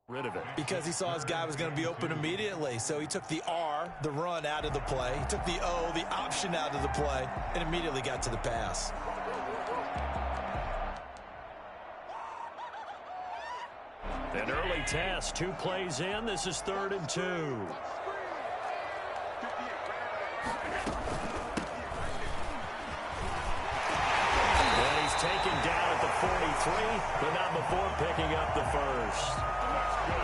rid of it. Because he saw his guy was going to be open immediately. So he took the R, the run, out of the play. He took the O, the option, out of the play, and immediately got to the pass. An early test, 2 plays in. This is 3rd and 2. And he's taken down at the 43, but not before picking up the first.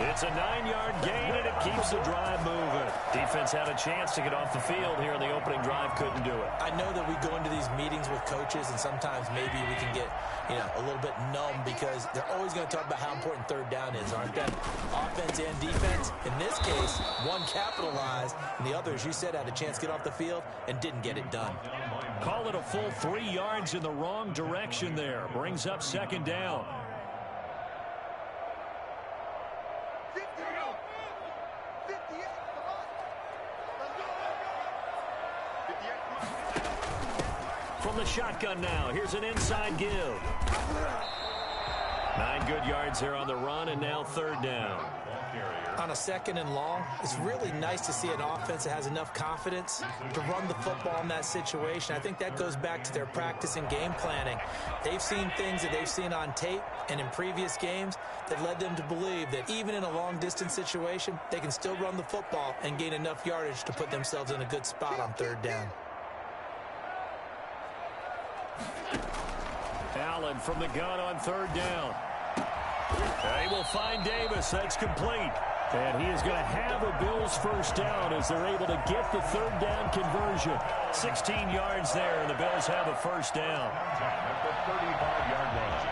It's a 9-yard gain, and it keeps the drive moving. Defense had a chance to get off the field here in the opening drive, couldn't do it. I know that we go into these meetings with coaches, and sometimes maybe we can get, a little bit numb because they're always going to talk about how important 3rd down is, aren't they? Offense and defense. In this case, one capitalized, and the other, as you said, had a chance to get off the field and didn't get it done. Call it a full 3 yards in the wrong direction there. Brings up 2nd down. From the shotgun now, here's an inside give. 9 good yards there on the run, and now 3rd down. On a 2nd and long, it's really nice to see an offense that has enough confidence to run the football in that situation. I think that goes back to their practice and game planning. They've seen things that they've seen on tape and in previous games that led them to believe that even in a long-distance situation, they can still run the football and gain enough yardage to put themselves in a good spot on 3rd down. Allen from the gun on 3rd down. They will find Davis. That's complete. And he is going to have a Bills first down as they're able to get the 3rd down conversion. 16 yards there, and the Bills have a first down. At the 35-yard line.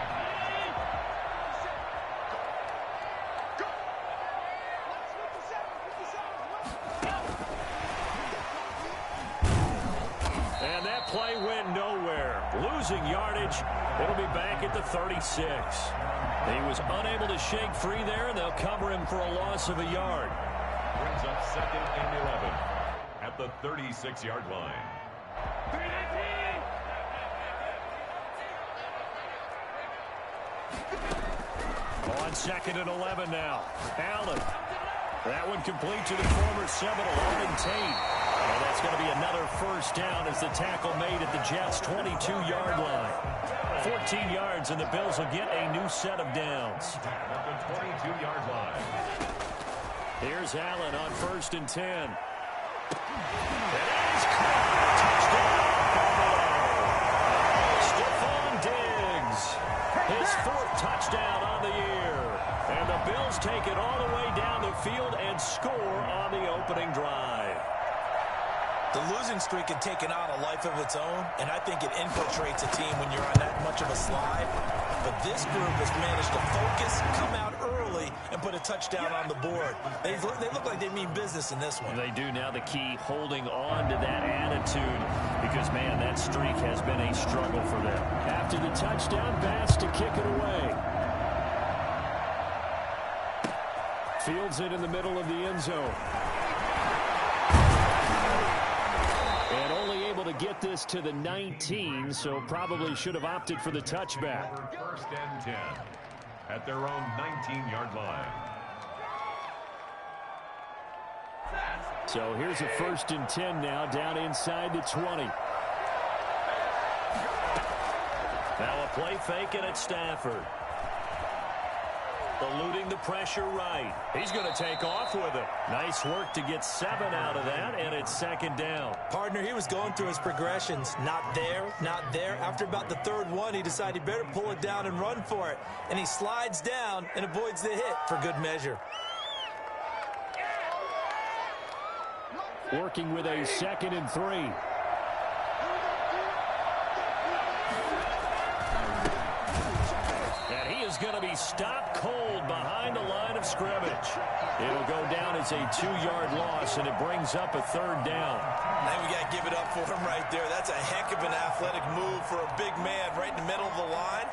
And that play went nowhere. Losing yardage. It'll be back at the 36. He was unable to shake free there, and they'll cover him for a loss of a yard. Brings up 2nd and 11 at the 36-yard line. On 2nd and 11 now. Allen. That one complete to the former Seminole, Arden Tate. And that's going to be another first down as the tackle made at the Jets' 22-yard line. 14 yards, and the Bills will get a new set of downs. At the 22-yard line. Here's Allen on 1st and 10. And he's caught. Touchdown. Stephon Diggs. His 4th touchdown on the year. And the Bills take it all the way down the field and score on the opening drive. The losing streak had taken on a life of its own, and I think it infiltrates a team when you're on that much of a slide. But this group has managed to focus, come out early, and put a touchdown on the board. They look like they mean business in this one. They do. Now the key, holding on to that attitude, because, man, that streak has been a struggle for them. After the touchdown, Bass to kick it away. Fields it in the middle of the end zone. And only able to get this to the 19, so probably should have opted for the touchback. 1st and 10 at their own 19-yard line. So here's a 1st and 10 now, down inside the 20. Now a play fake, and it's Stafford. Eluding the pressure right. He's going to take off with it. Nice work to get 7 out of that, and it's 2nd down. Partner, he was going through his progressions. Not there, not there. After about the 3rd one, he decided he better pull it down and run for it. And he slides down and avoids the hit for good measure. Working with a 2nd and 3. Is going to be stopped cold behind the line of scrimmage. It'll go down as a 2-yard loss, and it brings up a 3rd down. Now we got to give it up for him right there. That's a heck of an athletic move for a big man right in the middle of the line.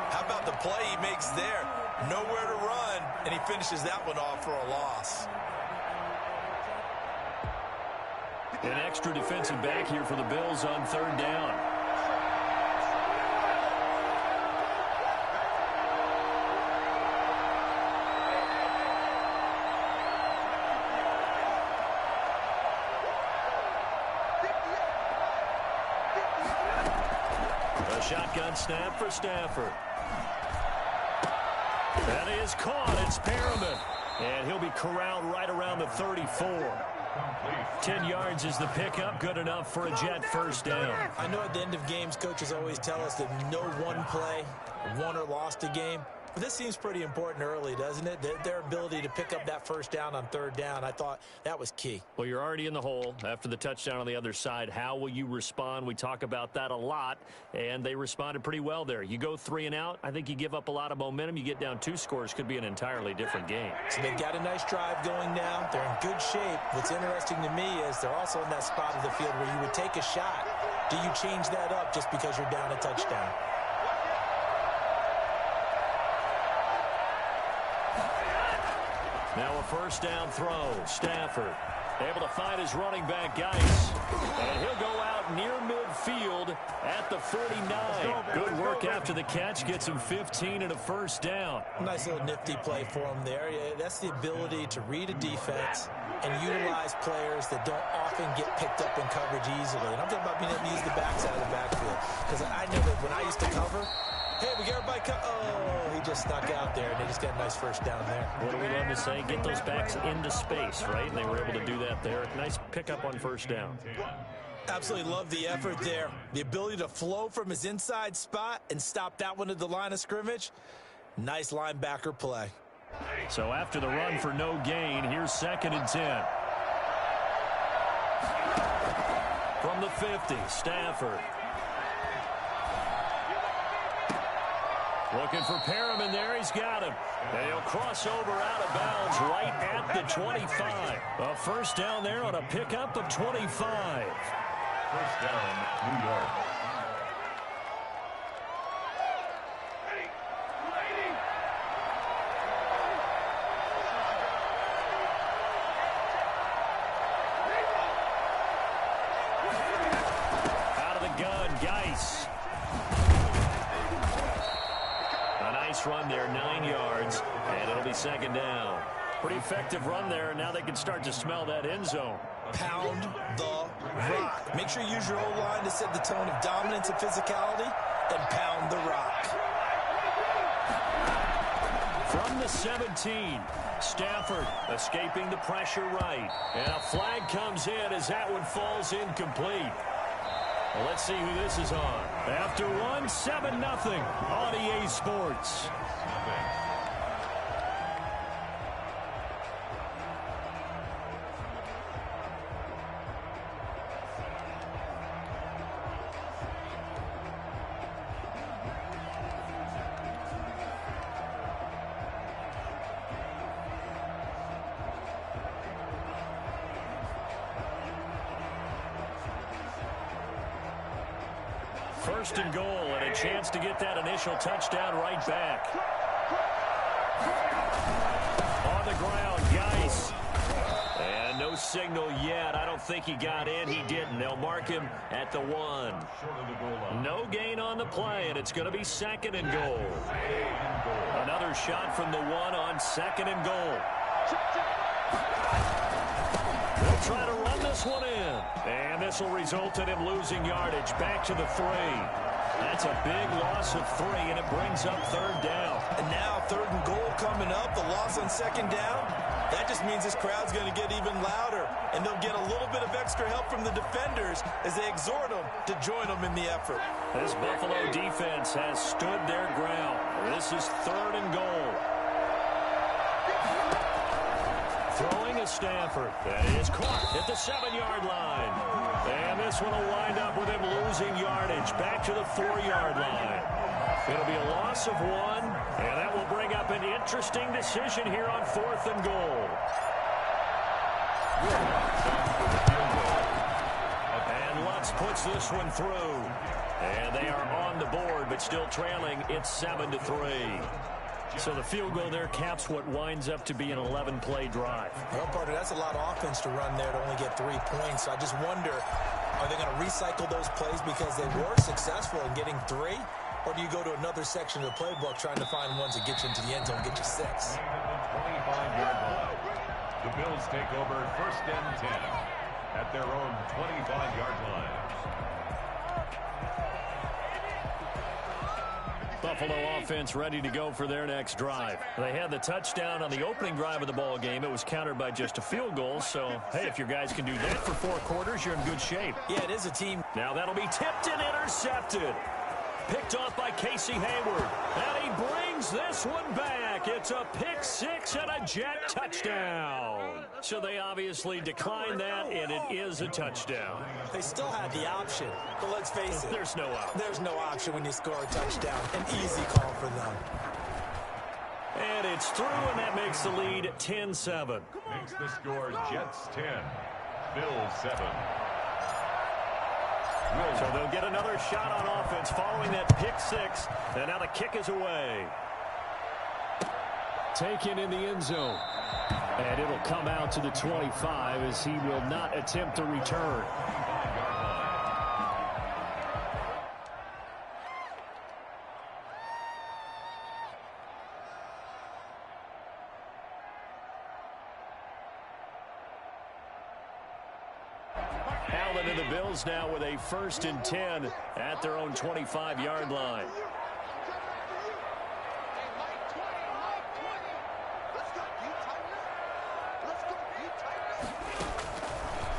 How about the play he makes there? Nowhere to run, and he finishes that one off for a loss. An extra defensive back here for the Bills on 3rd down. shotgun snap for Stafford. That is caught. It's Perriman. And he'll be corralled right around the 34. 10 yards is the pickup. Good enough for a Jet first down. I know at the end of games, coaches always tell us that no one play won or lost a game. But this seems pretty important early, doesn't it? Their ability to pick up that first down on third down, I thought that was key. Well, you're already in the hole after the touchdown on the other side. How will you respond? We talk about that a lot, and they responded pretty well there. You go 3 and out, I think you give up a lot of momentum. You get down 2 scores, could be an entirely different game. So they've got a nice drive going now. They're in good shape. What's interesting to me is they're also in that spot of the field where you would take a shot. Do you change that up just because you're down a touchdown? Now a first down throw. Stafford able to find his running back, Geis. And he'll go out near midfield at the 49. Good work after the catch. Gets him 15 and a first down. Nice little nifty play for him there. Yeah, that's the ability to read a defense and utilize players that don't often get picked up in coverage easily. And I'm talking about being able to use the backside of the backfield. Because I know that when I used to cover, hey, we got everybody oh, he just snuck out there, and they just got a nice first down there. What do we love to say? Get those backs into space, right? And they were able to do that there. Nice pickup on first down. Absolutely love the effort there. The ability to flow from his inside spot and stop that one at the line of scrimmage. Nice linebacker play. So after the run for no gain, here's 2nd and 10. From the 50, Stafford. Looking for Perriman there. He's got him. And he'll cross over out of bounds right at the 25. A first down there on a pickup of 25. First down, New York. Out of the gun, Geis. Run there, 9 yards, and it'll be 2nd down. Pretty effective run there, and now they can start to smell that end zone. Pound the rock. Make sure you use your O-line to set the tone of dominance and physicality, and pound the rock. From the 17, Stafford escaping the pressure right, and a flag comes in as that one falls incomplete. Well, let's see who this is on. After one, 7-0 on EA Sports. First and goal, and a chance to get that initial touchdown right back. On the ground, Geis. And no signal yet. I don't think he got in. He didn't. They'll mark him at the 1. No gain on the play, and it's going to be 2nd and goal. Another shot from the 1 on 2nd and goal. They'll try to run this one in. And this will result in him losing yardage back to the 3. That's a big loss of 3, and it brings up 3rd down. And now 3rd and goal coming up. The loss on 2nd down. That just means this crowd's going to get even louder. And they'll get a little bit of extra help from the defenders as they exhort them to join them in the effort. This Buffalo defense has stood their ground. This is 3rd and goal. Throwing is Stafford. That is caught at the 7-yard line. And this one will wind up with him losing yardage back to the 4-yard line. It'll be a loss of 1, and that will bring up an interesting decision here on 4th and goal. And Lutz puts this one through. And they are on the board, but still trailing. It's 7-3. So the field goal there caps what winds up to be an 11-play drive. Well, partner, that's a lot of offense to run there to only get 3 points. So I just wonder, are they going to recycle those plays because they were successful in getting 3? Or do you go to another section of the playbook trying to find ones that get you into the end zone and get you 6? 25-yard line. The Bills take over 1st and 10 at their own 25-yard line. Buffalo offense ready to go for their next drive. They had the touchdown on the opening drive of the ball game. It was countered by just a field goal. So, hey, if your guys can do that for 4 quarters, you're in good shape. Yeah, it is a team. Now that'll be tipped and intercepted. Picked off by Casey Hayward. And he brings this one back. It's a pick 6 and a Jet touchdown. So they obviously declined that, and it is a touchdown. They still had the option, but let's face it. There's no option. There's no option when you score a touchdown. An easy call for them. And it's through, and that makes the lead 10-7. Makes the score Jets 10, Bills 7. So they'll get another shot on offense following that pick 6. And now the kick is away. Taken in the end zone. And it'll come out to the 25 as he will not attempt to return. Allen and the Bills now with a 1st and 10 at their own 25-yard line.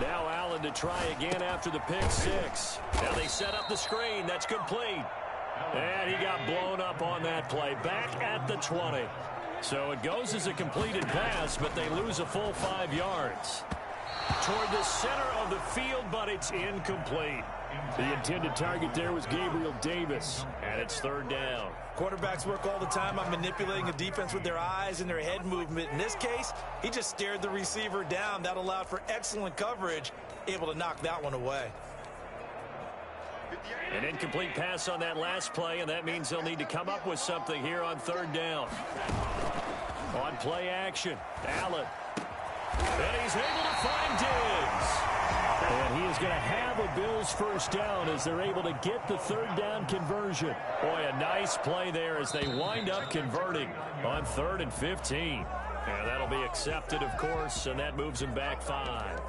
Now Allen to try again after the pick 6. Now they set up the screen. That's complete. And he got blown up on that play. Back at the 20. So it goes as a completed pass, but they lose a full 5 yards. Toward the center of the field, but it's incomplete. The intended target there was Gabriel Davis, and it's 3rd down. Quarterbacks work all the time on manipulating the defense with their eyes and their head movement. In this case, he just stared the receiver down. That allowed for excellent coverage, able to knock that one away. An incomplete pass on that last play, and that means they'll need to come up with something here on 3rd down. On play action, Allen. And he's able to find Diggs. And he is going to have a Bills 1st down as they're able to get the 3rd down conversion. Boy, a nice play there as they wind up converting on 3rd and 15. And that'll be accepted, of course, and that moves them back 5.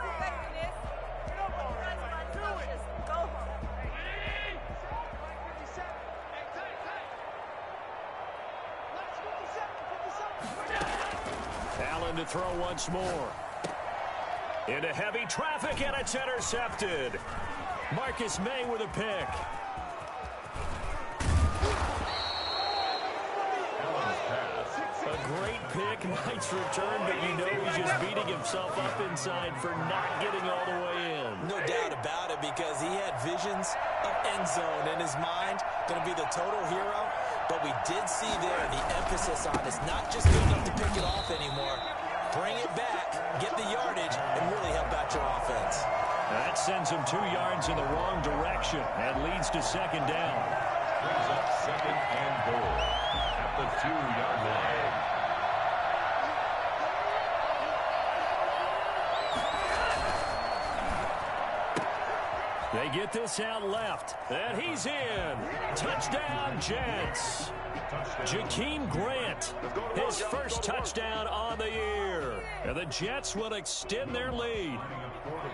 Allen to throw once more. Into heavy traffic, and it's intercepted. Marcus May with a pick. A great pick, nice return, but you know he's just beating himself up inside for not getting all the way in. No doubt about it, because he had visions of end zone in his mind. Going to be the total hero. But we did see there the emphasis on it's not just good enough to pick it off anymore. Bring it back, get the yardage, and really help out your offense. That sends him 2 yards in the wrong direction and leads to 2nd down. Brings up 2nd and goal at the 2-yard line. They get this out left, and he's in. Touchdown, Jets. Jakeem Grant, his 1st touchdown on the year. And the Jets will extend their lead.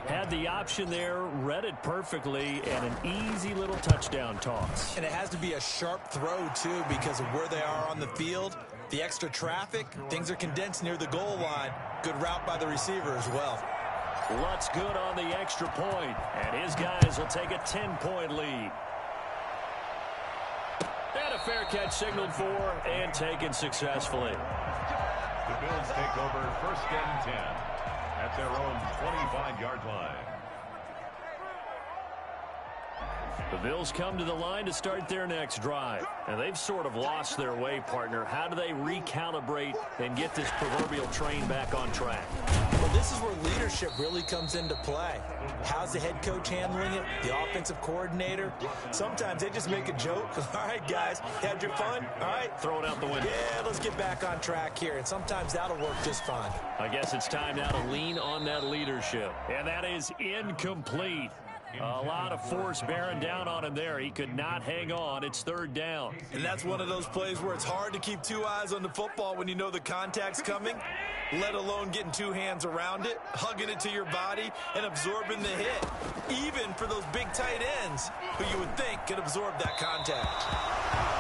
Had the option there, read it perfectly, and an easy little touchdown toss. And it has to be a sharp throw, too, because of where they are on the field. The extra traffic, things are condensed near the goal line. Good route by the receiver as well. Lutz good on the extra point, and his guys will take a 10-point lead. And a fair catch signaled for and taken successfully. The Bills take over 1st and 10 at their own 25-yard line. The Bills come to the line to start their next drive. And they've sort of lost their way, partner. How do they recalibrate and get this proverbial train back on track? Well, this is where leadership really comes into play. How's the head coach handling it? The offensive coordinator? Sometimes they just make a joke. All right, guys, had your fun? All right. Throw it out the window. Yeah, let's get back on track here. And sometimes that'll work just fine. I guess it's time now to lean on that leadership. And that is incomplete. A lot of force bearing down on him there. He could not hang on. It's 3rd down. And that's one of those plays where it's hard to keep 2 eyes on the football when you know the contact's coming, let alone getting 2 hands around it, hugging it to your body, and absorbing the hit. Even for those big tight ends who you would think could absorb that contact.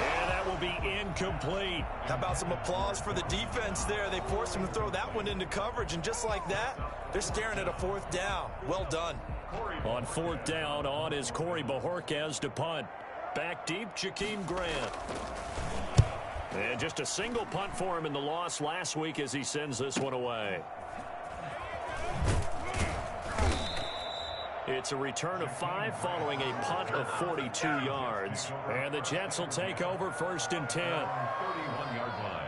And that that will be incomplete. How about some applause for the defense there? They forced him to throw that one into coverage, and just like that, they're staring at a fourth down. Well done. On fourth down, on is Corey Bojorquez to punt. Back deep, Jakeem Grant. And just a single punt for him in the loss last week as he sends this one away. It's a return of 5 following a punt of 42 yards. And the Jets will take over 1st and 10. 31-yard line.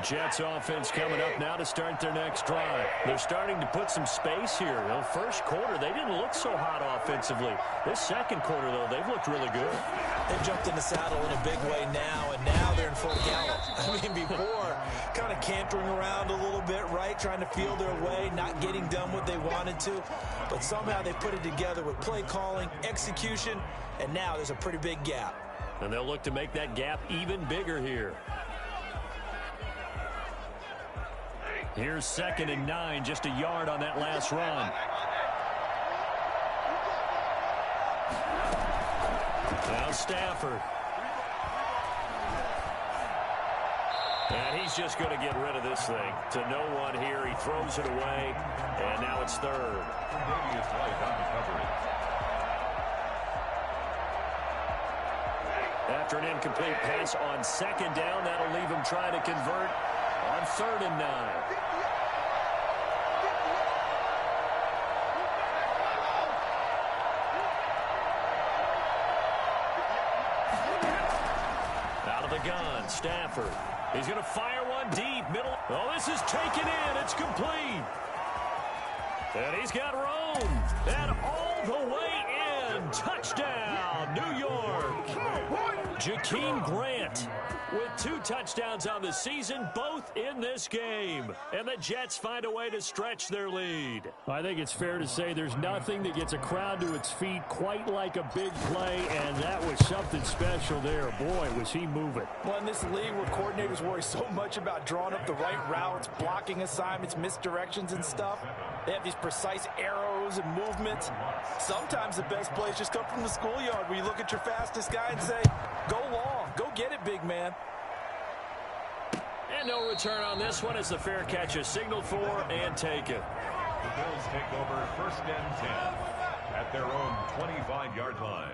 Jets offense coming up now to start their next drive. They're starting to put some space here. You know, first quarter, they didn't look so hot offensively. This second quarter, though, they've looked really good. They've jumped in the saddle in a big way now, and now they're in full gallop. I mean, before, kind of cantering around a little bit, right? Trying to feel their way, not getting done what they wanted to. But somehow they put it together with play calling, execution, and now there's a pretty big gap. And they'll look to make that gap even bigger here. Here's 2nd and 9, just a yard on that last run. Now Stafford. And he's just going to get rid of this thing. To no one here, he throws it away, and now it's 3rd. Davius White on the coverage. After an incomplete pass on 2nd down, that'll leave him trying to convert on 3rd and 9. Out of the gun, Stafford. He's going to fire one deep, middle. Oh, this is taken in. It's complete. And he's got room. And all the way in. Touchdown, New York. Jakeem Grant with 2 touchdowns on the season, both in this game. And the Jets find a way to stretch their lead. I think it's fair to say there's nothing that gets a crowd to its feet quite like a big play, and that was something special there. Boy, was he moving. Well, in this league where coordinators worry so much about drawing up the right routes, blocking assignments, misdirections and stuff, they have these precise arrows and movements. Sometimes the best plays just come from the schoolyard where you look at your fastest guy and say, go long, go get it, big man. And no return on this one as the fair catch is signaled for and taken. The Bills take over 1st and 10 at their own 25-yard line.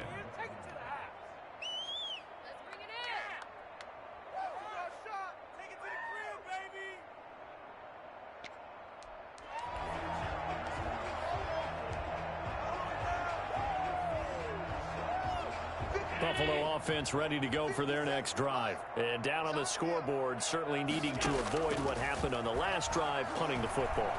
Buffalo offense ready to go for their next drive. And down on the scoreboard, certainly needing to avoid what happened on the last drive, punting the football.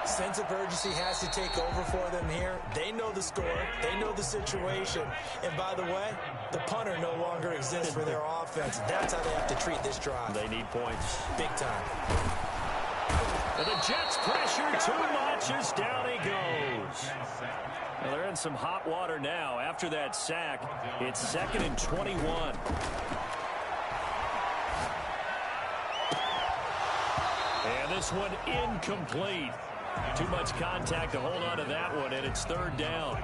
Sense of urgency has to take over for them here. They know the score. They know the situation. And by the way, the punter no longer exists for their offense. That's how they have to treat this drive. They need points. Big time. And the Jets pressure too much as down he goes. Well, they're in some hot water now. After that sack, it's 2nd and 21. And this one incomplete. Too much contact to hold on to that one, and it's 3rd down.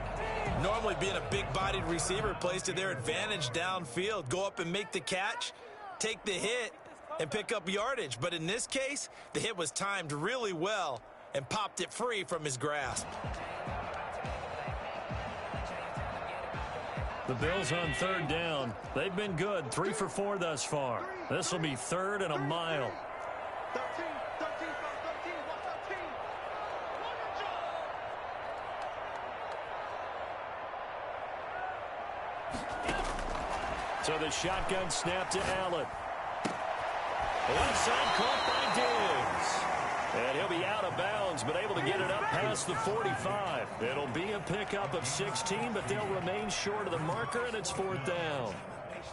Normally being a big-bodied receiver plays to their advantage downfield. Go up and make the catch, take the hit, and pick up yardage. But in this case, the hit was timed really well and popped it free from his grasp. The Bills on 3rd down. They've been good, 3 for 4 thus far. This will be 3rd and a mile. So the shotgun snap to Allen. Left side caught by Diggs. And he'll be out of bounds, but able to get it up past the 45. It'll be a pickup of 16, but they'll remain short of the marker, and it's 4th down.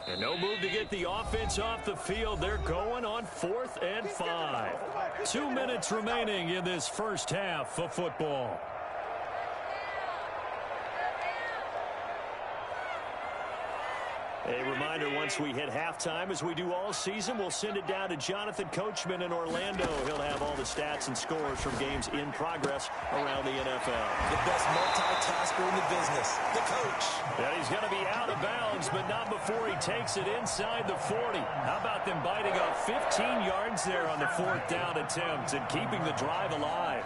And no move to get the offense off the field. They're going on 4th and 5. 2 minutes remaining in this first half of football. A reminder, once we hit halftime, as we do all season, we'll send it down to Jonathan Coachman in Orlando. He'll have all the stats and scores from games in progress around the NFL. The best multitasker in the business, the coach. And he's going to be out of bounds, but not before he takes it inside the 40. How about them biting off 15 yards there on the fourth down attempt and keeping the drive alive?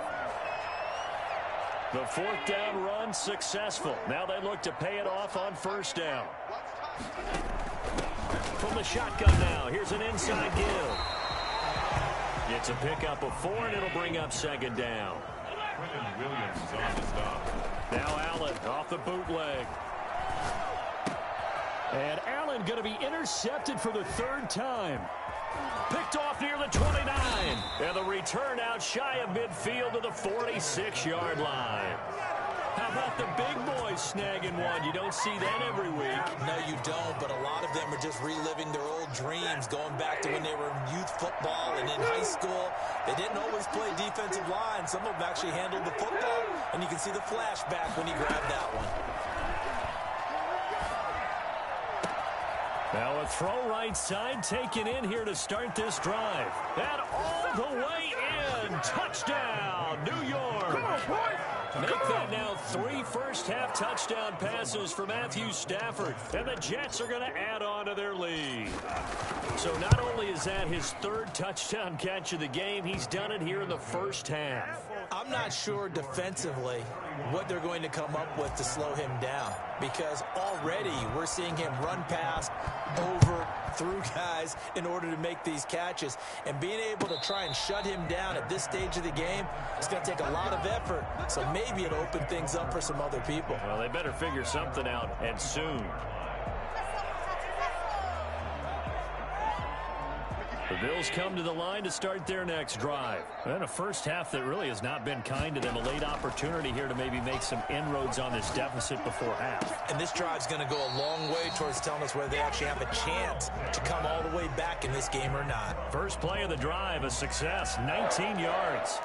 The fourth down run successful. Now they look to pay it off on first down. From the shotgun now, here's an inside give. It's a pickup of 4, and it'll bring up second down. Quentin Williams on the stop. Now Allen off the bootleg. And Allen going to be intercepted for the third time. Picked off near the 29. And the return out shy of midfield to the 46-yard line. How about the big boys snagging one? You don't see that every week. No, you don't, but a lot of them are just reliving their old dreams, going back to when they were in youth football and in high school. They didn't always play defensive line. Some of them actually handled the football, and you can see the flashback when he grabbed that one. Now a throw right side taken in here to start this drive. And all the way in. Touchdown, New York. Come on, boy. Make that now 3 first-half touchdown passes for Matthew Stafford. And the Jets are going to add on to their lead. So not only is that his third touchdown catch of the game, he's done it here in the first half. I'm not sure defensively what they're going to come up with to slow him down, because already we're seeing him run past, over, through guys in order to make these catches. And being able to try and shut him down at this stage of the game, it's going to take a lot of effort. So maybe it'll open things up for some other people. Well, they better figure something out, and soon. The Bills come to the line to start their next drive. And a first half that really has not been kind to them. A late opportunity here to maybe make some inroads on this deficit before half. And this drive's going to go a long way towards telling us whether they actually have a chance to come all the way back in this game or not. First play of the drive, a success, 19 yards.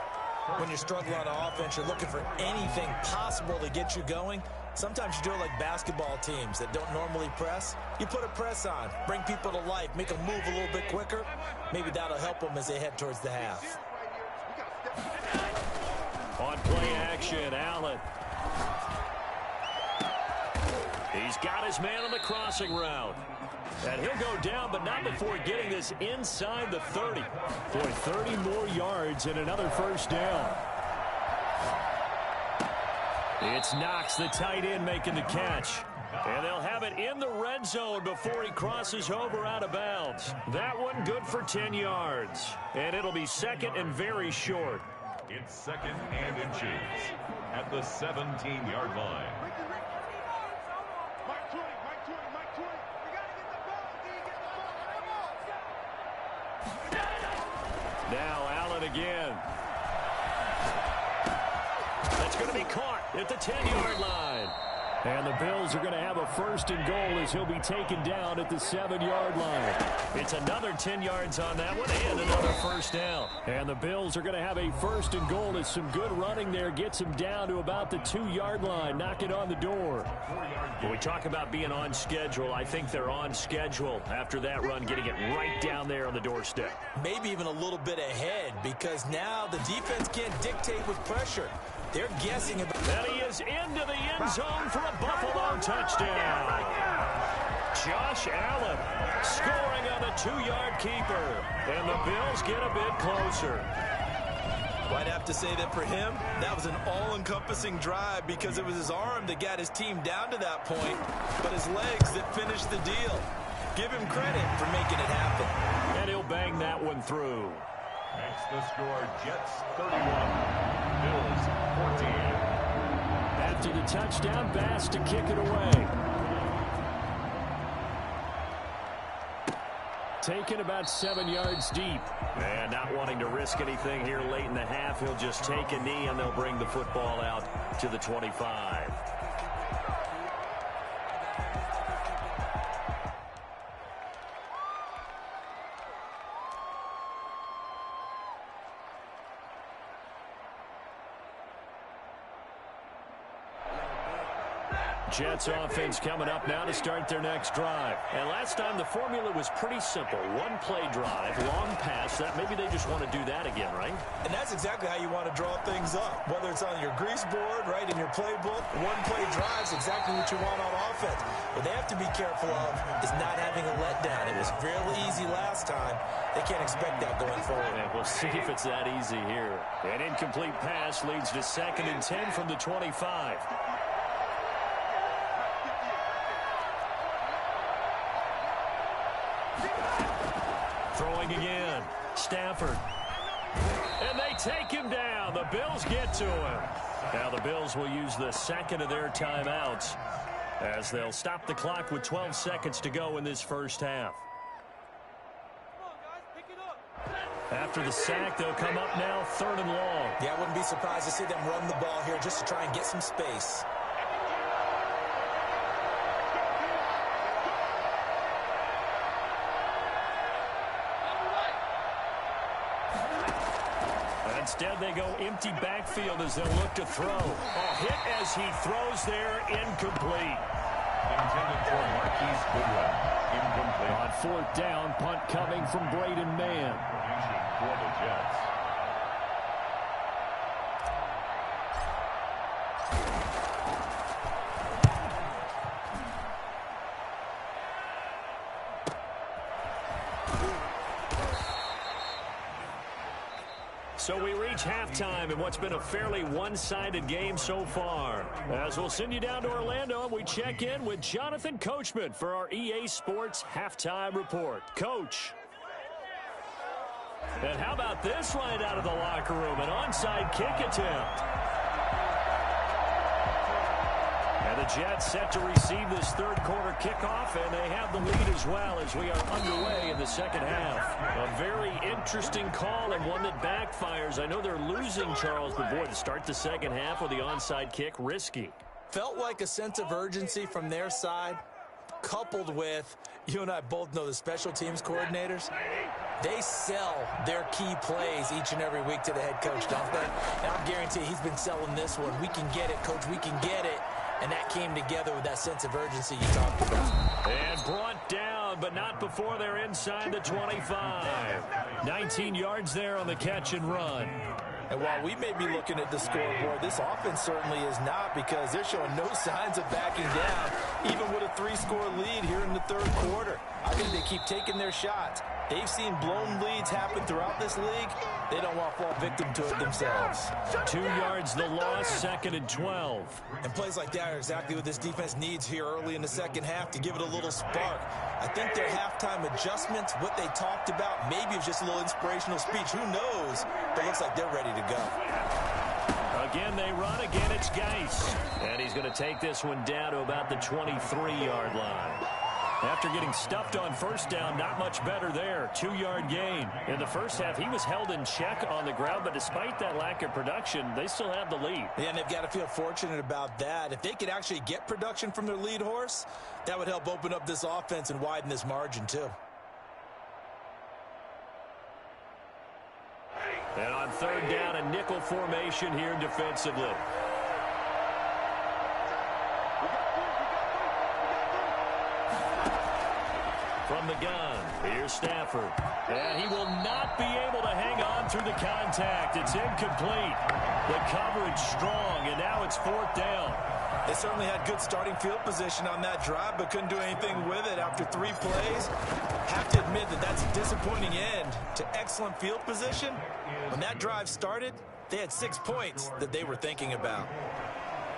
When you're struggling on offense, you're looking for anything possible to get you going. Sometimes you do it like basketball teams that don't normally press. You put a press on, bring people to life, make them move a little bit quicker. Maybe that'll help them as they head towards the half. On play action, Allen. He's got his man on the crossing route. And he'll go down, but not before getting this inside the 30. Boy, 30 more yards and another first down. It's Knox, the tight end, making the catch. And they'll have it in the red zone before he crosses over out of bounds. That one good for 10 yards. And it'll be second and very short. It's second and inches at the 17-yard line. Now Allen again. That's going to be caught at the 10-yard line. And the Bills are going to have a first and goal as he'll be taken down at the 7-yard line. It's another 10 yards on that one and another first down. And the Bills are going to have a first and goal as some good running there gets him down to about the 2-yard line, knocking on the door. When we talk about being on schedule, I think they're on schedule after that run, getting it right down there on the doorstep. Maybe even a little bit ahead, because now the defense can't dictate with pressure. They're guessing about... And he is into the end zone for a Buffalo touchdown. Josh Allen scoring on the 2-yard keeper. And the Bills get a bit closer. Well, I'd have to say that for him, that was an all-encompassing drive, because it was his arm that got his team down to that point, but his legs that finished the deal. Give him credit for making it happen. And he'll bang that one through. Makes the score Jets 31, Bills 14. After the touchdown, Bass to kick it away. Taken about 7 yards deep. And not wanting to risk anything here late in the half, he'll just take a knee and they'll bring the football out to the 25. Jets offense coming up now to start their next drive. And last time the formula was pretty simple. One play drive, long pass. That maybe they just want to do that again, right? And that's exactly how you want to draw things up. Whether it's on your grease board, right, in your playbook, one play drive is exactly what you want on offense. What they have to be careful of is not having a letdown. It was real easy last time. They can't expect that going forward. And we'll see if it's that easy here. An incomplete pass leads to 2nd and 10 from the 25. Throwing again. Stafford. And they take him down. The Bills get to him. Now the Bills will use the second of their timeouts as they'll stop the clock with 12 seconds to go in this first half. After the sack, they'll come up now 3rd and long. Yeah, I wouldn't be surprised to see them run the ball here just to try and get some space. Instead, they go empty backfield as they'll look to throw. A hit as he throws there, incomplete. Intended for Marquise Goodwin. Incomplete. On 4th down, punt coming from Braden Mann. For the Jets. So we reach halftime in what's been a fairly one-sided game so far. As we'll send you down to Orlando, we check in with Jonathan Coachman for our EA Sports Halftime Report. Coach. And how about this right out of the locker room? An onside kick attempt. And the Jets set to receive this third quarter kickoff, and they have the lead as well as we are underway in the second half. A very interesting call and one that backfires. I know they're losing, Charles, but boy, to start the second half with the onside kick, risky. Felt like a sense of urgency from their side, coupled with, you and I both know the special teams coordinators, they sell their key plays each and every week to the head coach, don't they? And I guarantee he's been selling this one. We can get it, coach, we can get it. And that came together with that sense of urgency you talked about. And brought down, but not before they're inside the 25. 19 yards there on the catch and run. And while we may be looking at the scoreboard, this offense certainly is not, because they're showing no signs of backing down, even with a 3-score lead here in the third quarter. I think they keep taking their shots. They've seen blown leads happen throughout this league. They don't want to fall victim to it themselves. 2 yards the loss, 2nd and 12. And plays like that are exactly what this defense needs here early in the second half to give it a little spark. I think their halftime adjustments, what they talked about, maybe it's just a little inspirational speech. Who knows? But it looks like they're ready to go. Again, they run. Again, it's Geis. And he's going to take this one down to about the 23-yard line. After getting stuffed on first down, not much better there. 2-yard gain. In the first half, he was held in check on the ground, but despite that lack of production, they still have the lead. Yeah, and they've got to feel fortunate about that. If they could actually get production from their lead horse, that would help open up this offense and widen this margin, too. And on 3rd down, a nickel formation here defensively. From the gun, here's Stafford. And he will not be able to hang on through the contact. It's incomplete. The coverage strong, and now it's 4th down. They certainly had good starting field position on that drive, but couldn't do anything with it after 3 plays. Have to admit that that's a disappointing end to excellent field position. When that drive started, they had 6 points that they were thinking about.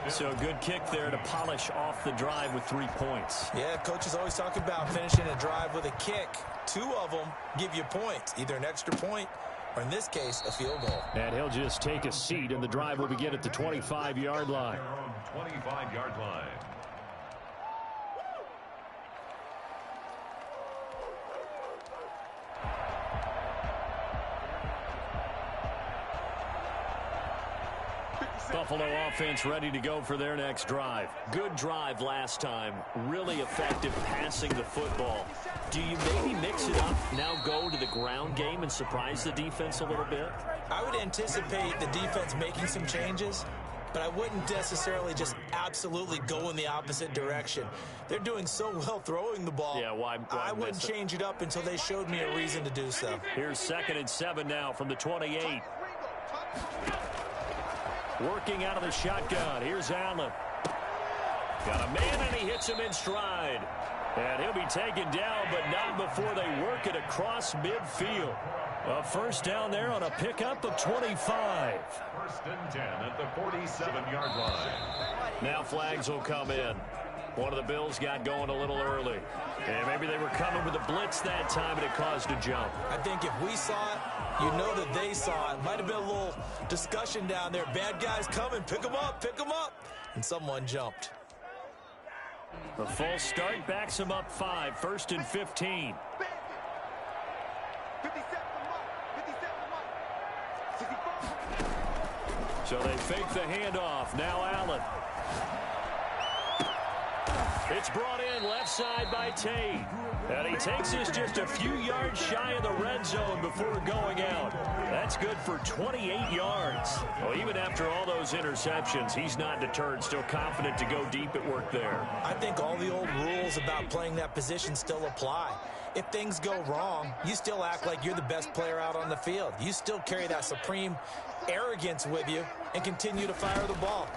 So a good kick there to polish off the drive with 3 points. Yeah, coaches always talk about finishing a drive with a kick. 2 of them give you points, either an extra point or, in this case, a field goal. And he'll just take a seat, and the drive will begin at the 25-yard line. 25-yard line. Buffalo offense ready to go for their next drive. Good drive last time. Really effective passing the football. Do you maybe mix it up, now go to the ground game and surprise the defense a little bit? I would anticipate the defense making some changes, but I wouldn't necessarily just absolutely go in the opposite direction. They're doing so well throwing the ball. Yeah, why I wouldn't change it up until they showed me a reason to do so. Here's 2nd and 7 now from the 28. Working out of the shotgun. Here's Allen. Got a man, and he hits him in stride. And he'll be taken down, but not before they work it across midfield. A first down there on a pickup of 25. 1st and 10 at the 47-yard line. Now flags will come in. One of the Bills got going a little early. And maybe they were coming with a blitz that time, and it caused a jump. I think if we saw it, you know that they saw it. Might have been a little discussion down there. Bad guys coming. Pick them up. Pick them up. And someone jumped. The full start backs him up 5. 1st and 15. So they fake the handoff. Now Allen. It's brought in left side by Tate. And he takes us just a few yards shy of the red zone before going out. That's good for 28 yards. Well, even after all those interceptions, he's not deterred, still confident to go deep at work there. I think all the old rules about playing that position still apply. If things go wrong, you still act like you're the best player out on the field. You still carry that supreme arrogance with you and continue to fire the ball.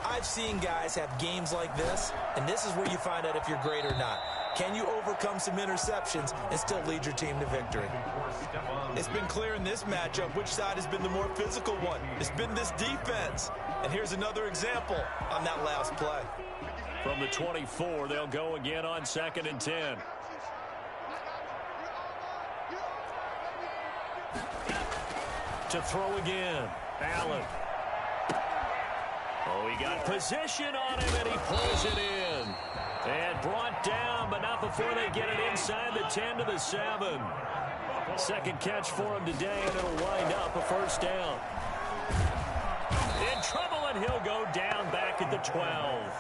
I've seen guys have games like this, and this is where you find out if you're great or not. Can you overcome some interceptions and still lead your team to victory? It's been clear in this matchup which side has been the more physical one. It's been this defense. And here's another example on that last play. From the 24, they'll go again on 2nd and 10. To throw again. Allen. Oh, he got position on him, and he pulls it in. And brought down, but not before they get it inside the 10 to the 7. Second catch for him today, and it'll wind up a first down. In trouble, and he'll go down back at the 12.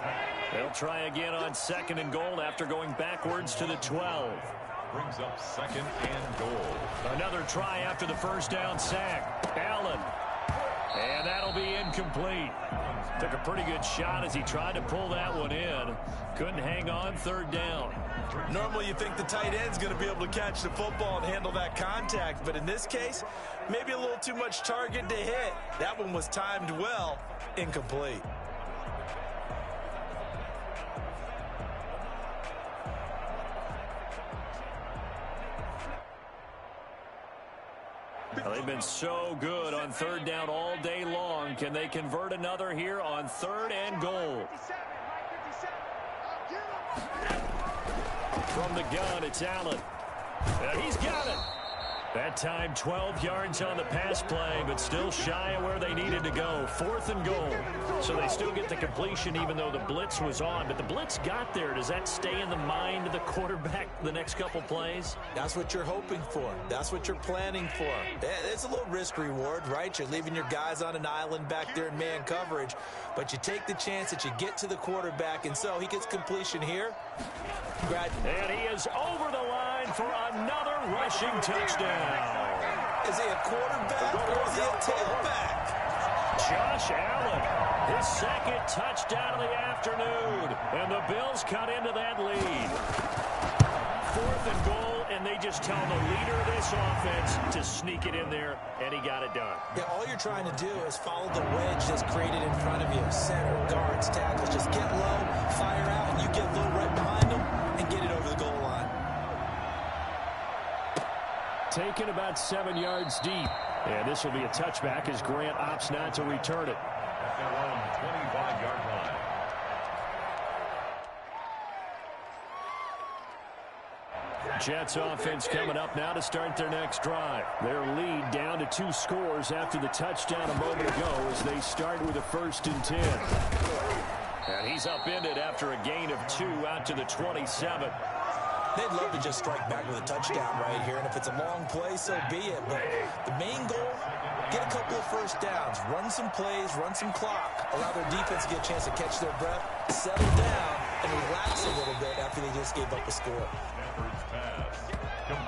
They'll try again on 2nd and goal after going backwards to the 12. Brings up 2nd and goal. Another try after the first down sack. Allen. And that'll be incomplete. Took a pretty good shot as he tried to pull that one in. Couldn't hang on 3rd down. Normally you think the tight end's going to be able to catch the football and handle that contact, but in this case, maybe a little too much target to hit. That one was timed well, incomplete. Well, they've been so good on 3rd down all day long. Can they convert another here on 3rd and goal? From the gun, it's Allen. And he's got it. That time 12 yards on the pass play, but still shy of where they needed to go. 4th and goal. So they still get the completion even though the blitz was on. But the blitz got there. Does that stay in the mind of the quarterback the next couple plays? That's what you're hoping for. That's what you're planning for. It's a little risk reward, right? You're leaving your guys on an island back there in man coverage, but you take the chance that you get to the quarterback, and so he gets completion here. And he is over the line for another rushing touchdown. Is he a quarterback or is he a tailback? Josh Allen, his 2nd touchdown of the afternoon. And the Bills cut into that lead. 4th and goal, and they just tell the leader of this offense to sneak it in there, and he got it done. Yeah, all you're trying to do is follow the wedge that's created in front of you. Center, guards, tackles. Just get low, fire out, and you get low right behind them and get it over the goal line. Taken about 7 yards deep. And this will be a touchback as Grant opts not to return it. At their own 25-yard line. Jets offense coming up now to start their next drive. Their lead down to 2 scores after the touchdown a moment ago as they start with a 1st and 10. And he's upended after a gain of 2 out to the 27. They'd love to just strike back with a touchdown right here, and if it's a long play, so be it. But the main goal, get a couple of first downs, run some plays, run some clock, allow their defense to get a chance to catch their breath, settle down, and relax a little bit after they just gave up a score. Stanford's pass.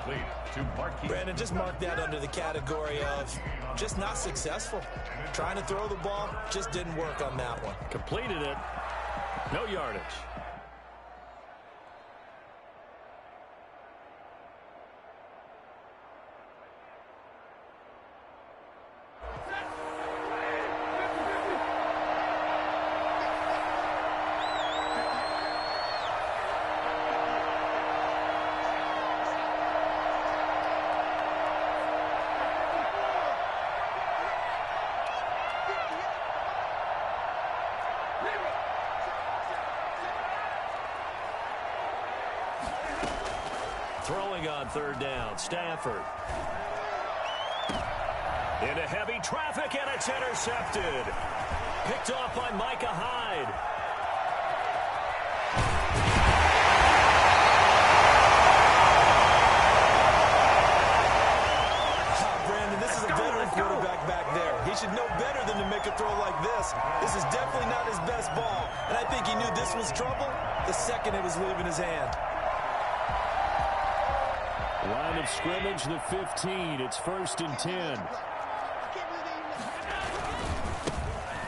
complete to Marquise. Brandon, just mark that under the category of just not successful. Trying to throw the ball, just didn't work on that one. Completed it. No yardage. Throwing on third down, Stafford. Into heavy traffic, and it's intercepted. Picked off by Micah Hyde. Brandon, this is a veteran quarterback back there. He should know better than to make a throw like this. This is definitely not his best ball, and I think he knew this was trouble the second it was leaving his hand. Line of scrimmage, the 15. It's 1st and 10.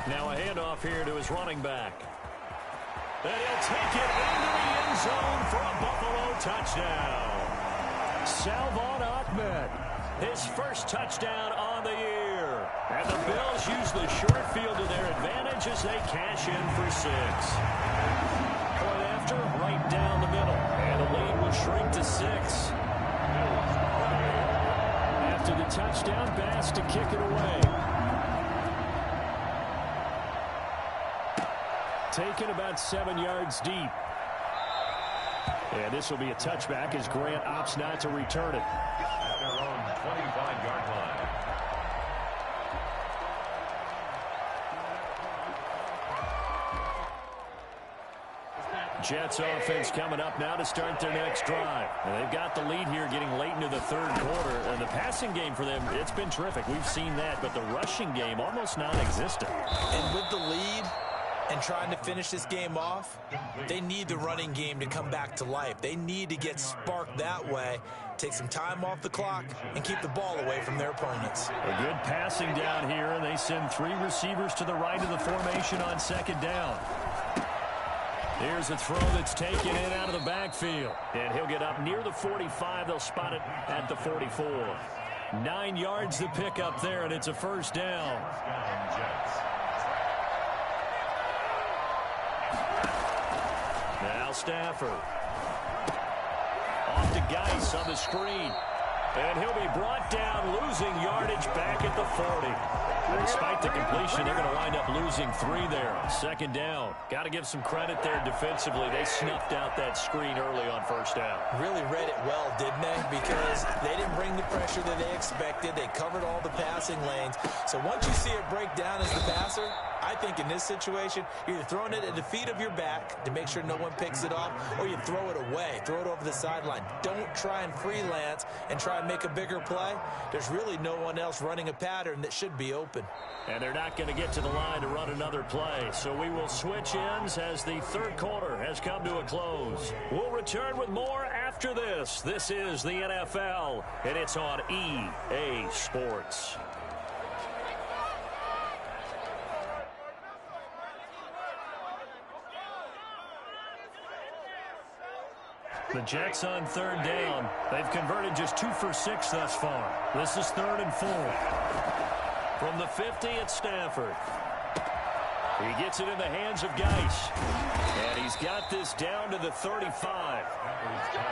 Now a handoff here to his running back. And he'll take it into the end zone for a Buffalo touchdown. Salvon Ahmed, his first touchdown on the year. And the Bills use the short field to their advantage as they cash in for 6. Point after, right down the middle. And the lead will shrink to 6. After the touchdown, Bass to kick it away. Taken about 7 yards deep. And this will be a touchback as Grant opts not to return it. At their own 25-yard line. Jets offense coming up now to start their next drive. And they've got the lead here getting late into the third quarter. And the passing game for them, it's been terrific. We've seen that. But the rushing game almost non-existent. And with the lead and trying to finish this game off, they need the running game to come back to life. They need to get sparked that way, take some time off the clock, and keep the ball away from their opponents. A good passing down here, and they send 3 receivers to the right of the formation on second down. Here's a throw that's taken in out of the backfield. And he'll get up near the 45. They'll spot it at the 44. 9 yards to pick up there, and it's a first down. Now Stafford. Off to Geis on the screen. And he'll be brought down, losing yardage back at the 40. And despite the completion, they're going to wind up losing 3 there. Second down. Got to give some credit there defensively. They snuffed out that screen early on first down. Really read it well, didn't they? Because they didn't bring the pressure that they expected. They covered all the passing lanes. So once you see it break down as the passer, I think in this situation, you're either throwing it at the feet of your back to make sure no one picks it off, or you throw it away, throw it over the sideline. Don't try and freelance and try and make a bigger play. There's really no one else running a pattern that should be open. And they're not going to get to the line to run another play. So we will switch ends as the third quarter has come to a close. We'll return with more after this. This is the NFL, and it's on EA Sports. The Jets on third down. They've converted just 2 for 6 thus far. This is 3rd and 4. From the 50, it's Stafford. He gets it in the hands of Geis. And he's got this down to the 35.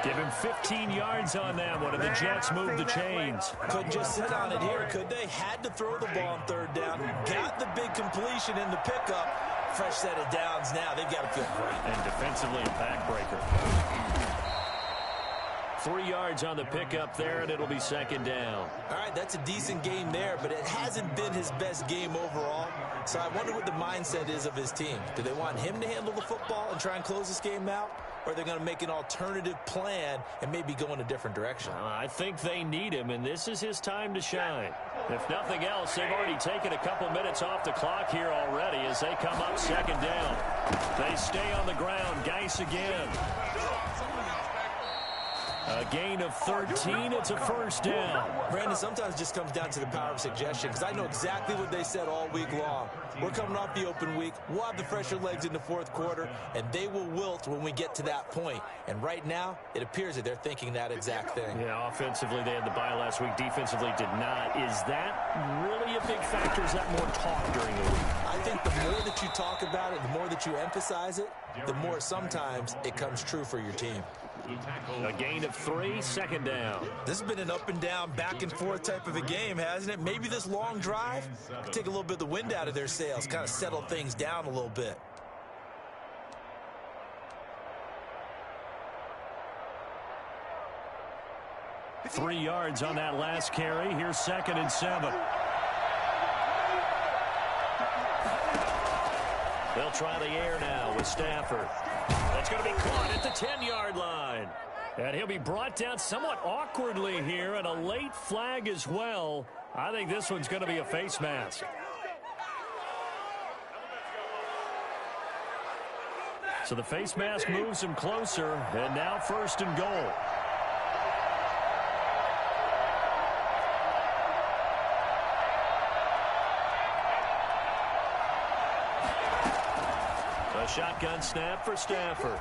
Give him 15 yards on that one, and the Jets move the chains. Couldn't just sit on it here, could they? Had to throw the ball on third down. Got the big completion in the pickup. Fresh set of downs now. They've got to feel great. And defensively a backbreaker. 3 yards on the pickup there, and it'll be second down. All right, that's a decent game there, but it hasn't been his best game overall. So I wonder what the mindset is of his team. Do they want him to handle the football and try and close this game out? Or are they going to make an alternative plan and maybe go in a different direction? I think they need him, and this is his time to shine. If nothing else, they've already taken a couple minutes off the clock here already as they come up second down. They stay on the ground. Geis again. A gain of 13. It's a first down. Brandon, sometimes it just comes down to the power of suggestion, because I know exactly what they said all week long. We're coming off the open week. We'll have the fresher legs in the fourth quarter, and they will wilt when we get to that point. And right now, it appears that they're thinking that exact thing. Yeah, offensively, they had the bye last week. Defensively, did not. Is that really a big factor? Is that more talk during the week? I think the more that you talk about it, the more that you emphasize it, the more sometimes it comes true for your team. A gain of 3, second down. This has been an up and down, back and forth type of a game, hasn't it? Maybe this long drive could take a little bit of the wind out of their sails, kind of settle things down a little bit. Three yards on that last carry. Here's 2nd and 7. They'll try the air now with Stafford. That's going to be caught at the 10-yard line. And he'll be brought down somewhat awkwardly here, and a late flag as well. I think this one's going to be a face mask. So the face mask moves him closer, and now 1st and goal. A shotgun snap for Stafford.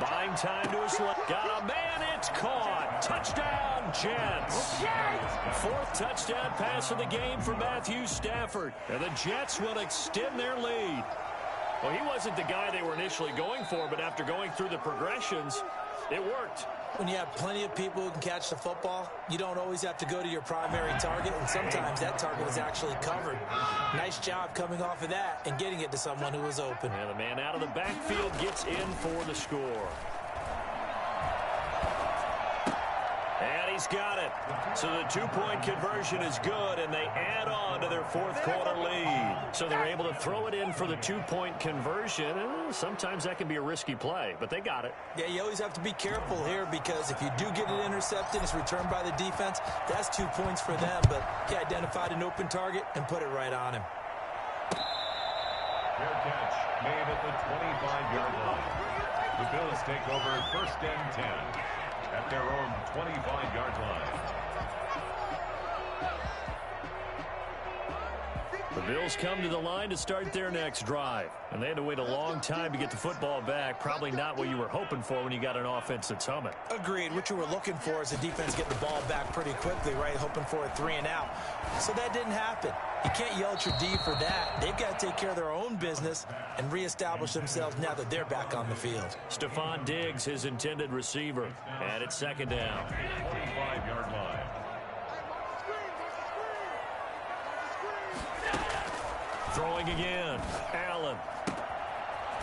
Buying time to his left. Got a man, it's caught. Touchdown, Jets. 4th touchdown pass of the game for Matthew Stafford. And the Jets will extend their lead. Well, he wasn't the guy they were initially going for, but after going through the progressions, it worked. When you have plenty of people who can catch the football, you don't always have to go to your primary target, and sometimes that target is actually covered. Nice job coming off of that and getting it to someone who was open. And the man out of the backfield gets in for the score. And he's got it. So the 2-point conversion is good, and they add on to their 4th quarter lead. So they're able to throw it in for the 2-point conversion. Sometimes that can be a risky play, but they got it. Yeah, you always have to be careful here, because if you do get it intercepted, it's returned by the defense, that's 2 points for them. But he identified an open target and put it right on him. Fair catch made at the 25-yard line. The Bills take over 1st and 10 at their own 25-yard line. The Bills come to the line to start their next drive. And they had to wait a long time to get the football back. Probably not what you were hoping for when you got an offense that's humming. Agreed. What you were looking for is the defense getting the ball back pretty quickly, right? Hoping for a 3 and out. So that didn't happen. You can't yell at your D for that. They've got to take care of their own business and reestablish themselves now that they're back on the field. Stephon Diggs, his intended receiver. And it's 2nd down. 25-yard line. Throwing again. Allen.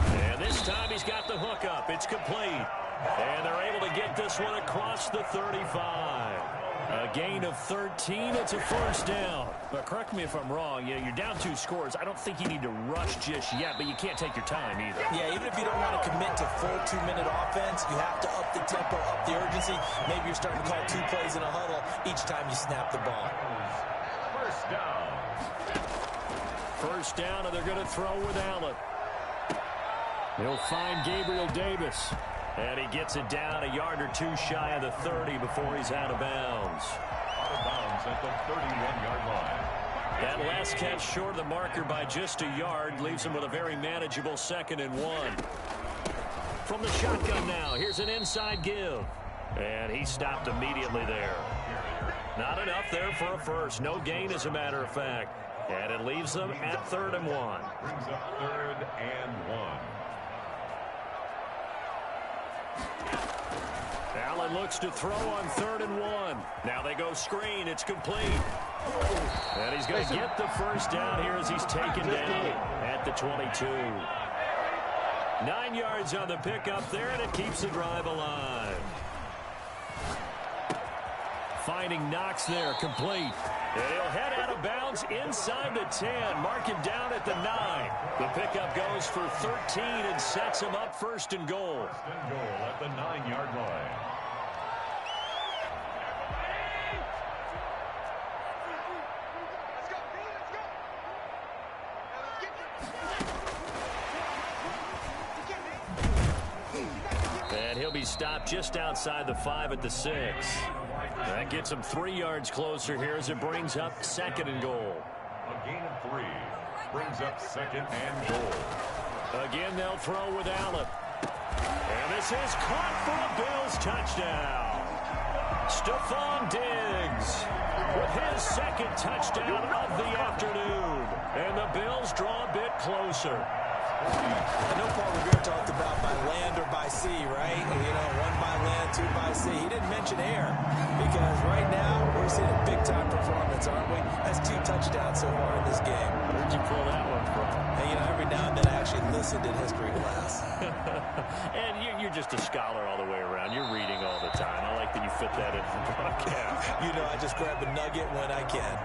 And this time he's got the hook up. It's complete. And they're able to get this one across the 35. A gain of 13. It's a first down. But correct me if I'm wrong. You're down 2 scores. I don't think you need to rush just yet, but you can't take your time either. Yeah, even if you don't want to commit to full 2-minute offense, you have to up the tempo, up the urgency. Maybe you're starting to call 2 plays in a huddle each time you snap the ball. First down. First down, and they're going to throw with Allen. He'll find Gabriel Davis. And he gets it down a yard or 2 shy of the 30 before he's out of bounds. Out of bounds at the 31-yard line. That last catch short of the marker by just a yard leaves him with a very manageable 2nd and 1. From the shotgun now, here's an inside give. And he stopped immediately there. Not enough there for a first. No gain, as a matter of fact. And it leaves them at 3rd and 1. Brings up 3rd and 1. Allen looks to throw on 3rd and 1. Now they go screen. It's complete. And he's going to get the first down here as he's taken down at the 22. 9 yards on the pickup there, and it keeps the drive alive. Finding Knox there, complete. And he'll head out of bounds inside the 10. Mark him down at the 9. The pickup goes for 13 and sets him up 1st and goal. 1st and goal at the 9-yard line. be stopped just outside the 5 at the 6. That gets him 3 yards closer here as it brings up 2nd and goal. A gain of 3 brings up 2nd and goal. Again, they'll throw with Allen. And this is caught for a Bills touchdown. Stephon Diggs with his 2nd touchdown of the afternoon. And the Bills draw a bit closer. I know Paul Revere talked about by land or by sea, right? You know, 1 by land, 2 by sea. He didn't mention air because right now we're seeing a big-time performance, aren't we? That's 2 touchdowns so far in this game. Where'd you pull that one from? And, you know, every now and then I actually listened in history class. And you're just a scholar all the way around. You're reading all the time. I like that you fit that in the broadcast. You know, I just grab a nugget when I can.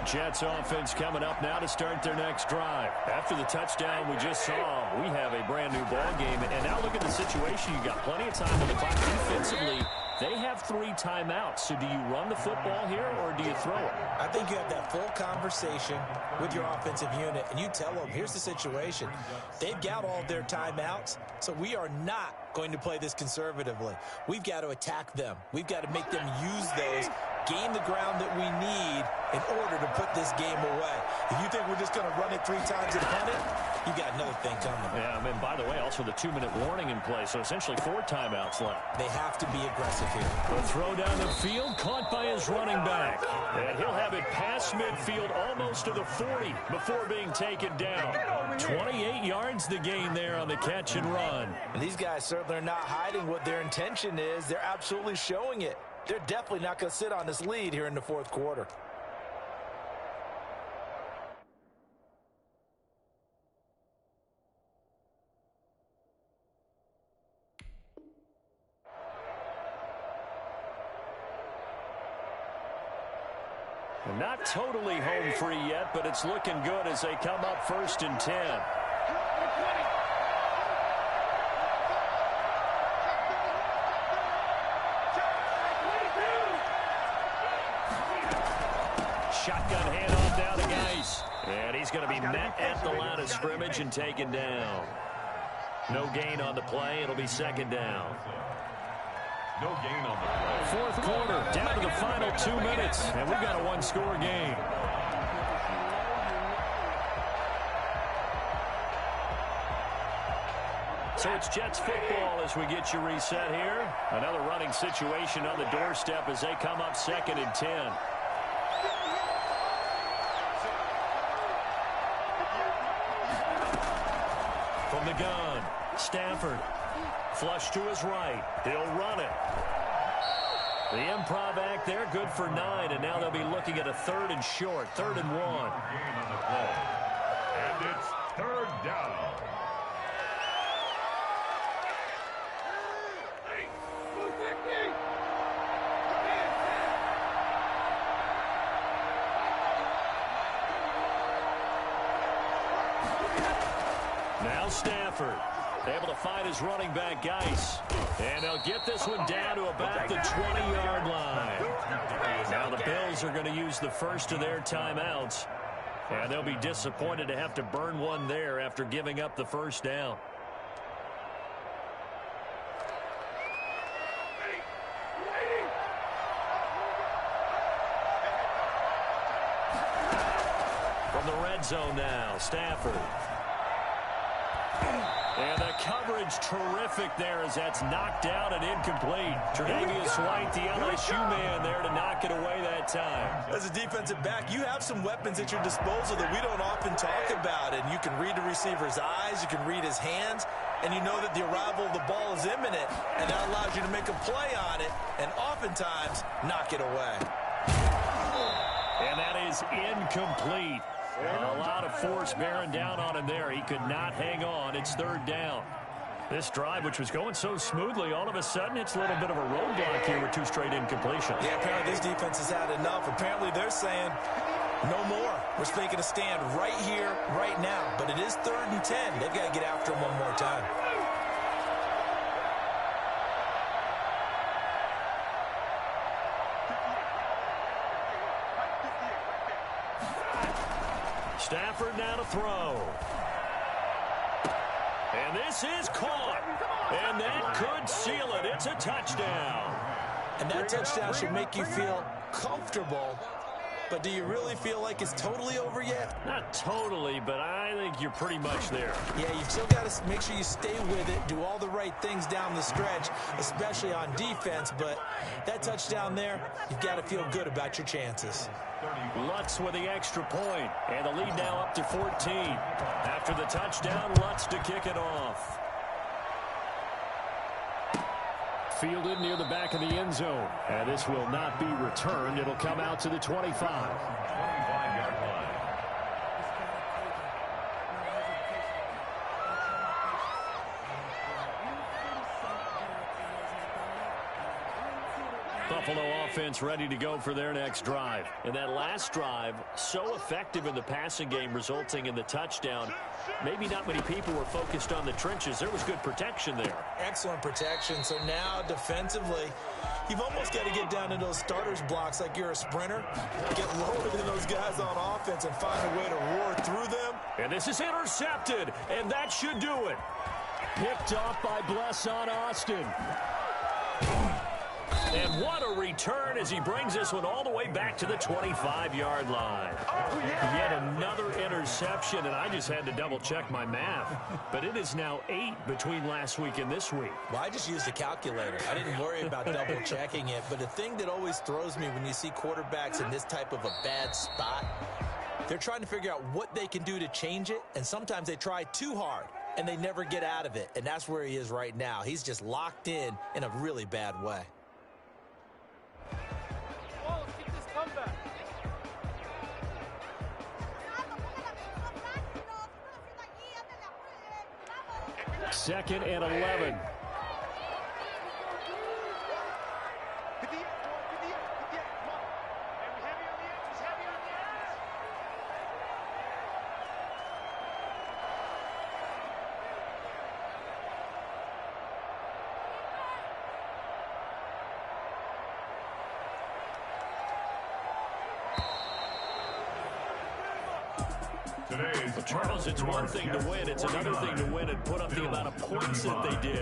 Jets offense coming up now to start their next drive. After the touchdown we just saw, we have a brand new ball game. And now look at the situation. You got plenty of time on the clock. Defensively, they have 3 timeouts. So do you run the football here or do you throw it? I think you have that full conversation with your offensive unit, and you tell them, here's the situation. They've got all their timeouts, so we are not going to play this conservatively. We've got to attack them. We've got to make them use those, gain the ground that we need in order to put this game away. If you think we're just going to run it 3 times and punt it, you got another thing coming. Yeah, I mean, by the way, also the 2-minute warning in play, so essentially 4 timeouts left. They have to be aggressive here. The throw down the field, caught by his running back. And he'll have it past midfield almost to the 40 before being taken down. 28 yards the gain there on the catch and run. And these guys certainly are not hiding what their intention is. They're absolutely showing it. They're definitely not going to sit on this lead here in the 4th quarter. Not totally home free yet, but it's looking good as they come up 1st and 10. Shotgun handoff down to Geis. And he's going to be met at the line of scrimmage and taken down. No gain on the play. It'll be 2nd down. No gain on the play. 4th quarter, down to the final 2 minutes, and we've got a 1-score game. So it's Jets football as we get you reset here. Another running situation on the doorstep as they come up 2nd and 10. From the gun, Stafford. Flush to his right. He'll run it. The improv act there, good for 9, and now they'll be looking at a 3rd and short, 3rd and 1. Gain on the play. And it's 3rd down. Now Stafford. Able to find his running back, Geis. And they'll get this one down to about the 20-yard line. Now the Bills are going to use the first of their timeouts. And they'll be disappointed to have to burn one there after giving up the 1st down. From the red zone now, Stafford. And the coverage terrific there as that's knocked down and incomplete. Tre'Davious White, the LSU man there to knock it away that time. As a defensive back, you have some weapons at your disposal that we don't often talk about. And you can read the receiver's eyes, you can read his hands, and you know that the arrival of the ball is imminent. And that allows you to make a play on it and oftentimes knock it away. And that is incomplete. A lot of force bearing down on him there. He could not hang on. It's 3rd down. This drive, which was going so smoothly, all of a sudden it's a little bit of a roadblock here with 2 straight incompletions. Yeah, apparently this defense has had enough. Apparently they're saying no more. We're making a stand right here, right now. But it is 3rd and 10. They've got to get after him one more time. Stafford now to throw. And this is caught. And that could seal it. It's a touchdown. And that touchdown should make you feel comfortable. But do you really feel like it's totally over yet? Not totally, but I think you're pretty much there. Yeah, you've still got to make sure you stay with it, do all the right things down the stretch, especially on defense. But that touchdown there, you've got to feel good about your chances. Lutz with the extra point, and the lead now up to 14. After the touchdown, Lutz to kick it off. Fielded near the back of the end zone. And this will not be returned. It'll come out to the 25. 25-yard line. Buffalo offense ready to go for their next drive. And that last drive, so effective in the passing game, resulting in the touchdown. Maybe not many people were focused on the trenches. There was good protection there. Excellent protection. So now defensively, you've almost got to get down to those starters blocks like you're a sprinter. Get lower than those guys on offense and find a way to roar through them. And this is intercepted, and that should do it. Picked off by Blesson Austin. And what a return as he brings this one all the way back to the 25-yard line. Yet another interception, and I just had to double-check my math. But it is now 8 between last week and this week. Well, I just used a calculator. I didn't worry about double-checking it. But the thing that always throws me when you see quarterbacks in this type of a bad spot, they're trying to figure out what they can do to change it, and sometimes they try too hard, and they never get out of it. And that's where he is right now. He's just locked in a really bad way. Second and 11. Charles, it's one thing to win. It's another thing to win and put up the amount of points that they did.